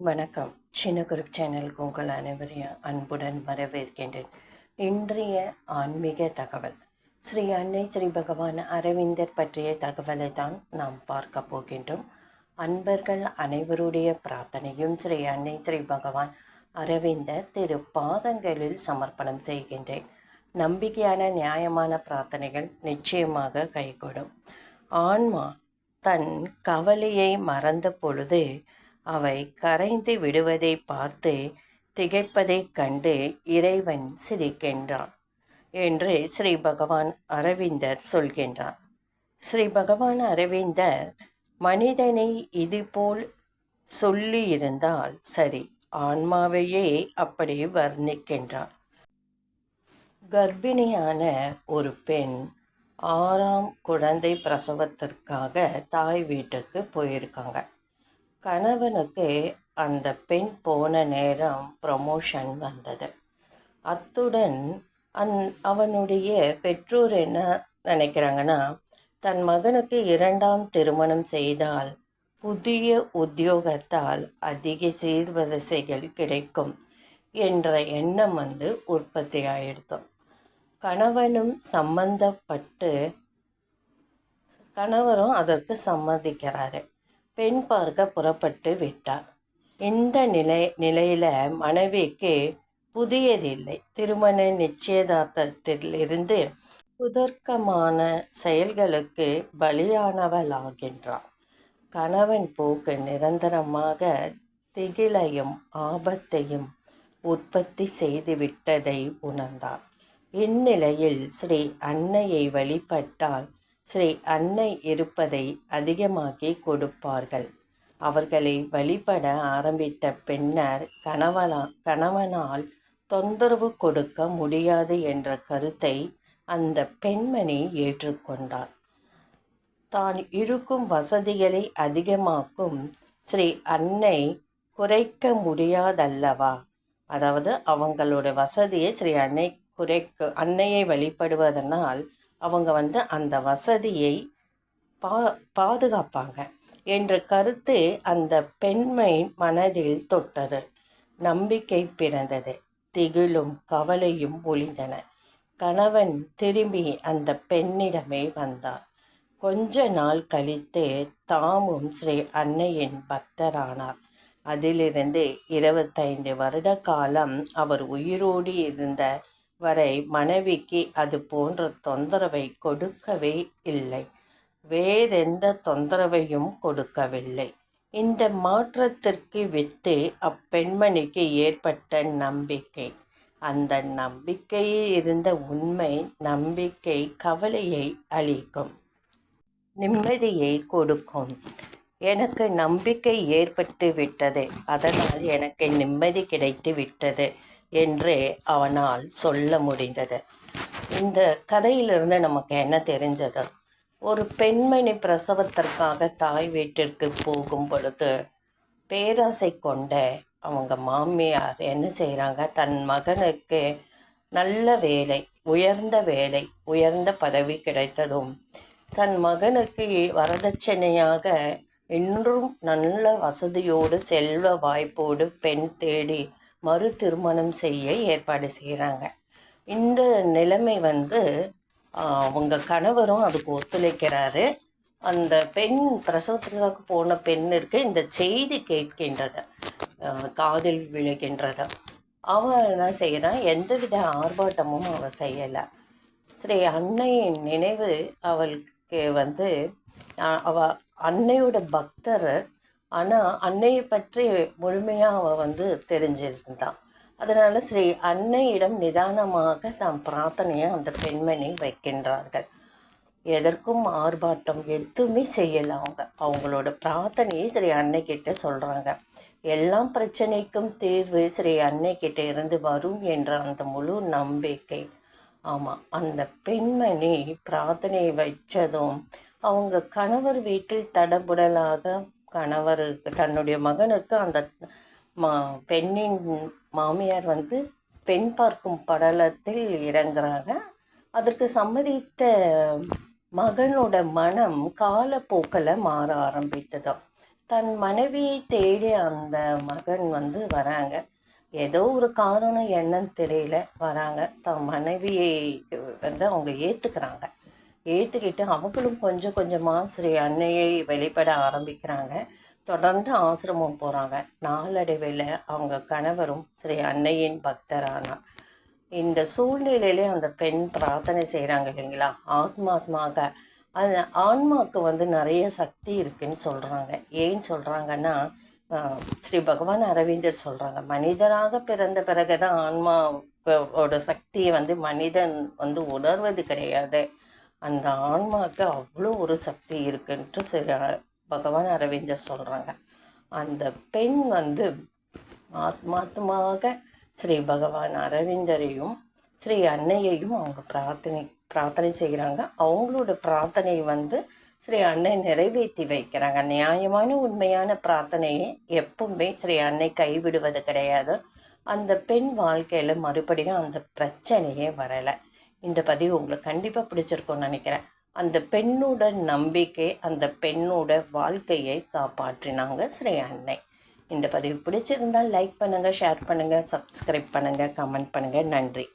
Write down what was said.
வணக்கம். சின்ன குரூப் சேனலுக்கு உங்கள் அனைவரையும் அன்புடன் வரவேற்கின்றேன். இன்றைய ஆன்மீக தகவல் ஸ்ரீ அன்னை ஸ்ரீ பகவான் அரவிந்தர் பற்றிய தகவலை தான் நாம் பார்க்க போகின்றோம். அன்பர்கள் அனைவருடைய பிரார்த்தனையும் ஸ்ரீ அன்னை ஸ்ரீ பகவான் அரவிந்தர் திரு பாதங்களில் சமர்ப்பணம் செய்கின்றேன். நம்பிக்கையான நியாயமான பிரார்த்தனைகள் நிச்சயமாக கைகூடும். ஆன்மா தன் கவலையை மறந்த பொழுது அவை கரைந்து விடுவதை பார்த்து திகைப்பதைக் கண்டு இறைவன் சிரிக்கின்றான் என்று ஸ்ரீ பகவான் அரவிந்தர் சொல்கின்றார். ஸ்ரீ பகவான் அரவிந்தர் மனிதனை இதுபோல் சொல்லியிருந்தால் சரி, ஆன்மாவையே அப்படி வர்ணிக்கின்றார். கர்ப்பிணியான ஒரு பெண் 6ஆம் குழந்தை பிரசவத்திற்காக தாய் வீட்டுக்கு போயிருக்காங்க. கணவனுக்கு அந்த பெண் போன நேரம் ப்ரமோஷன் வந்தது. அத்துடன் அவனுடைய பெற்றோர் என்ன நினைக்கிறாங்கன்னா, தன் மகனுக்கு 2ஆம் திருமணம் செய்தால் புதிய உத்தியோகத்தால் அதிக சீர்வரிசைகள் கிடைக்கும் என்ற எண்ணம் உற்பத்தி ஆயிடுது. கணவரும் அதற்கு சம்மதிக்கிறாரு. பெண் பார்க்க புறப்பட்டு விட்டார். இந்த நிலையில் மனைவிக்கு புதியதில்லை. திருமண நிச்சயதார்த்தத்திலிருந்து குதர்க்கமான செயல்களுக்கு பலியானவளாகின்றார். கணவன் போக்கு நிரந்தரமாக திகிலையும் ஆபத்தையும் உற்பத்தி செய்துவிட்டதை உணர்ந்தார். இந்நிலையில் ஸ்ரீ அன்னையை வழிபட்டால் ஸ்ரீ அன்னை இருப்பதை அதிகமாக்கி கொடுப்பார்கள். அவர்களை வழிபட ஆரம்பித்த பின்னர் கணவனால் தொந்தரவு கொடுக்க முடியாது என்ற கருத்தை அந்த பெண்மணி ஏற்றுக்கொண்டார். தான் இருக்கும் வசதிகளை அதிகமாக்கும் ஸ்ரீ அன்னை குறைக்க முடியாதல்லவா? அதாவது அவங்களோட வசதியை ஸ்ரீ அன்னை அன்னையை வழிபடுவதனால் அவங்க அந்த வசதியை பாதுகாப்பாங்க என்ற கருத்து அந்த பெண்மை மனதில் தொட்டது. நம்பிக்கை பிறந்தது. திகிலும் கவலையும் ஒளிந்தன. கணவன் திரும்பி அந்த பெண்ணிடமே வந்தார். கொஞ்ச நாள் கழித்து தாமும் ஸ்ரீ அன்னையின் பக்தரானார். அதிலிருந்து 25 வருட காலம் அவர் உயிரோடு இருந்த வரை மனைவிக்கு அது போன்ற தொந்தரவை கொடுக்கவே இல்லை. வேறெந்த தொந்தரவையும் கொடுக்கவில்லை. இந்த மாற்றத்திற்கு விட்டு அப்பெண்மணிக்கு ஏற்பட்ட நம்பிக்கை. அந்த நம்பிக்கையில் இருந்த உண்மை நம்பிக்கை கவலையை அளிக்கும், நிம்மதியை கொடுக்கும். எனக்கு நம்பிக்கை ஏற்பட்டு விட்டது, அதனால் எனக்கு நிம்மதி கிடைத்து விட்டது என்று அவனால் சொல்ல முடிந்தது. இந்த கதையிலிருந்து நமக்கு என்ன தெரிஞ்சது? ஒரு பெண்மணி பிரசவத்திற்காக தாய் வீட்டிற்கு போகும் பொழுது பேராசை கொண்ட அவங்க மாமியார் என்ன செய்கிறாங்க, தன் மகனுக்கு நல்ல வேலை, உயர்ந்த பதவி கிடைத்ததும் தன் மகனுக்கு வரதட்சணையாக இன்றும் நல்ல வசதியோடு செல்வ வாய்ப்போடு பெண் தேடி மறு திருமணம் செய்ய ஏற்பாடு செய்கிறாங்க. இந்த நிலைமை அவங்க கணவரும் அதுக்கு ஒத்துழைக்கிறாரு. அந்த பெண் பிரசவத்திற்காக போன பெண்ணிற்கு இந்த செய்தி கேட்கின்றது, காதில் விழுகின்றது. அவள் என்ன செய்கிறான், எந்தவித ஆர்ப்பாட்டமும் அவள் செய்யலை. ஸ்ரீ அன்னையின் நினைவு அவளுக்கு அவள் அன்னையோட பக்தர். ஆனால் அன்னையை பற்றி முழுமையாக அவள் தெரிஞ்சிருந்தான். அதனால் ஸ்ரீ அன்னையிடம் நிதானமாக தாம் பிரார்த்தனையை அந்த பெண்மணி வைக்கின்றார்கள். எதற்கும் ஆர்ப்பாட்டம் எதுவுமே செய்யலாம். அவங்களோட பிரார்த்தனையை ஸ்ரீ அன்னைக்கிட்ட சொல்கிறாங்க. எல்லாம் பிரச்சனைக்கும் தீர்வு ஸ்ரீ அன்னைக்கிட்ட இருந்து வரும் என்ற அந்த முழு நம்பிக்கை. ஆமாம், அந்த பெண்மணி பிரார்த்தனையை வச்சதும் அவங்க கணவர் வீட்டில் தடபுடலாக தன்னுடைய மகனுக்கு அந்த பெண்ணின் மாமியார் பெண் பார்க்கும் படலத்தில் இறங்குறாங்க. அதற்கு சம்மதித்த மகனோட மனம் காலப்போக்கில் மாற ஆரம்பித்ததாம். தன் மனைவியை தேடி அந்த மகன் வராங்க. ஏதோ ஒரு காரணம் என்னன்னு தெரியல வராங்க. தன் மனைவியை அவங்க ஏற்றுக்கிறாங்க. ஏற்றுக்கிட்டு அவங்களும் கொஞ்சம் கொஞ்சமாக ஸ்ரீ அன்னையை வெளிப்பட ஆரம்பிக்கிறாங்க. தொடர்ந்து ஆசிரமம் போகிறாங்க. நாளடைவில் அவங்க கணவரும் ஸ்ரீ அன்னையின் பக்தரானார். இந்த சூழ்நிலையிலே அந்த பெண் பிரார்த்தனை செய்கிறாங்க இல்லைங்களா, ஆத்மாத்மாக. அது ஆன்மாவுக்கு நிறைய சக்தி இருக்குன்னு சொல்கிறாங்க. ஏன்னு சொல்கிறாங்கன்னா, ஸ்ரீ பகவான் அரவிந்தர் சொல்கிறாங்க, மனிதராக பிறந்த பிறகு தான் ஆன்மாவோட சக்தியை மனிதன் உணர்வது கிடையாது. அந்த ஆன்மாவுக்கு அவ்வளோ ஒரு சக்தி இருக்குன்ட்டு ஸ்ரீ பகவான் அரவிந்தர் சொல்கிறாங்க. அந்த பெண் ஆத்மாத்மாக ஸ்ரீ பகவான் அரவிந்தரையும் ஸ்ரீ அன்னையையும் அவங்க பிரார்த்தனை செய்கிறாங்க. அவங்களோட பிரார்த்தனை ஸ்ரீ அன்னை நிறைவேற்றி வைக்கிறாங்க. நியாயமான உண்மையான பிரார்த்தனையை எப்பவுமே ஸ்ரீ அன்னை கைவிடுவது கிடையாது. அந்த பெண் வாழ்க்கையில் மறுபடியும் அந்த பிரச்சனையே வரலை. இந்த பதிவு உங்களுக்கு கண்டிப்பாக பிடிச்சிருக்கும்னு நினைக்கிறேன். அந்த பெண்ணோட நம்பிக்கை அந்த பெண்ணோட வாழ்க்கையை காப்பாற்றினாங்க ஸ்ரீ அன்னை. இந்த பதிவு பிடிச்சிருந்தால் லைக் பண்ணுங்கள், ஷேர் பண்ணுங்கள், சப்ஸ்கிரைப் பண்ணுங்கள், கமெண்ட் பண்ணுங்கள். நன்றி.